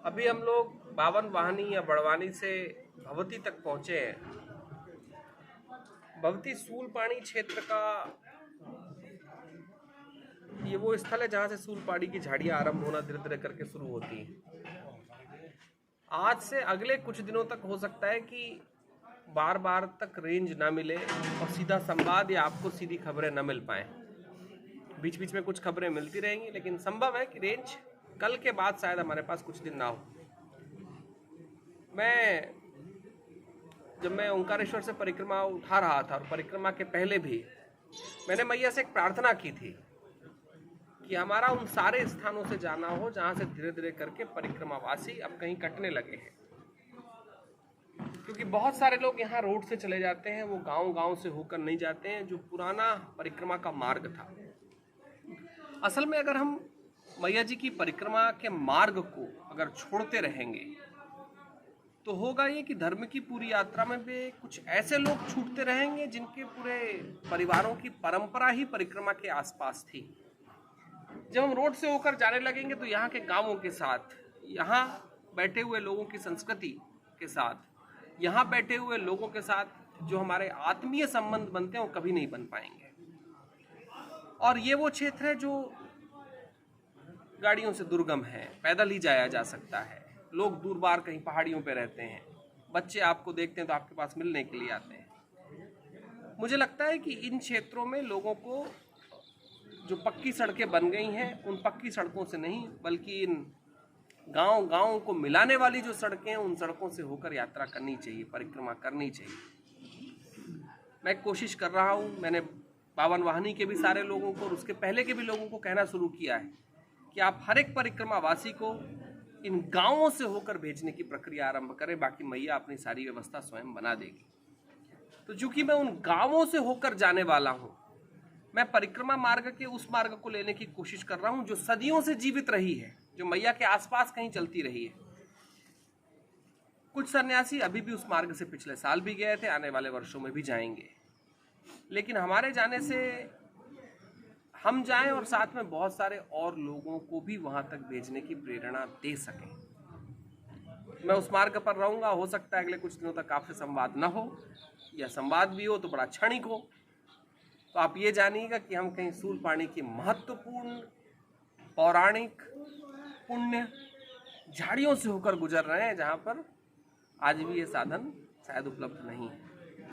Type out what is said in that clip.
अभी हम लोग बावन वाहनी या बड़वानी से भवती तक पहुंचे हैं। भवती सूलपानी क्षेत्र का ये वो स्थल है जहां से सूलपानी की झाड़ियां आरंभ होना धीरे धीरे करके शुरू होती हैं। आज से अगले कुछ दिनों तक हो सकता है कि बार बार तक रेंज ना मिले और सीधा संवाद या आपको सीधी खबरें न मिल पाए। बीच बीच में कुछ खबरें मिलती रहेंगी, लेकिन संभव है कि रेंज कल के बाद शायद हमारे पास कुछ दिन ना हो। जब मैं ओंकारेश्वर से परिक्रमा उठा रहा था और परिक्रमा के पहले भी मैंने मैया से एक प्रार्थना की थी कि हमारा उन सारे स्थानों से जाना हो जहां से धीरे धीरे करके परिक्रमावासी अब कहीं कटने लगे हैं, क्योंकि बहुत सारे लोग यहाँ रोड से चले जाते हैं, वो गांव गांव से होकर नहीं जाते हैं, जो पुराना परिक्रमा का मार्ग था। असल में अगर हम मैया जी की परिक्रमा के मार्ग को अगर छोड़ते रहेंगे तो होगा ये कि धर्म की पूरी यात्रा में भी कुछ ऐसे लोग छूटते रहेंगे जिनके पूरे परिवारों की परंपरा ही परिक्रमा के आसपास थी। जब हम रोड से होकर जाने लगेंगे तो यहाँ के गांवों के साथ, यहाँ बैठे हुए लोगों की संस्कृति के साथ, यहाँ बैठे हुए लोगों के साथ जो हमारे आत्मीय संबंध बनते हैं वो कभी नहीं बन पाएंगे। और ये वो क्षेत्र है जो गाड़ियों से दुर्गम है, पैदल ही जाया जा सकता है। लोग दूर बार कहीं पहाड़ियों पे रहते हैं, बच्चे आपको देखते हैं तो आपके पास मिलने के लिए आते हैं। मुझे लगता है कि इन क्षेत्रों में लोगों को जो पक्की सड़कें बन गई हैं उन पक्की सड़कों से नहीं, बल्कि इन गांव गांव को मिलाने वाली जो सड़कें हैं उन सड़कों से होकर यात्रा करनी चाहिए, परिक्रमा करनी चाहिए। मैं कोशिश कर रहा हूँ, मैंने बावन वाहनी के भी सारे लोगों को और उसके पहले के भी लोगों को कहना शुरू किया है कि आप हर एक परिक्रमावासी को इन गांवों से होकर भेजने की प्रक्रिया आरंभ करें, बाकी मैया अपनी सारी व्यवस्था स्वयं बना देगी। तो चूंकि मैं उन गांवों से होकर जाने वाला हूं, मैं परिक्रमा मार्ग के उस मार्ग को लेने की कोशिश कर रहा हूं जो सदियों से जीवित रही है, जो मैया के आसपास कहीं चलती रही है। कुछ सन्यासी अभी भी उस मार्ग से पिछले साल भी गए थे, आने वाले वर्षों में भी जाएंगे, लेकिन हमारे जाने से हम जाएं और साथ में बहुत सारे और लोगों को भी वहां तक भेजने की प्रेरणा दे सकें। मैं उस मार्ग पर रहूंगा। हो सकता है अगले कुछ दिनों तक आपसे संवाद न हो, या संवाद भी हो तो बड़ा क्षणिक हो। तो आप ये जानिएगा कि हम कहीं सूलपानी की महत्वपूर्ण पौराणिक पुण्य झाड़ियों से होकर गुजर रहे हैं, जहां पर आज भी ये साधन शायद उपलब्ध नहीं है।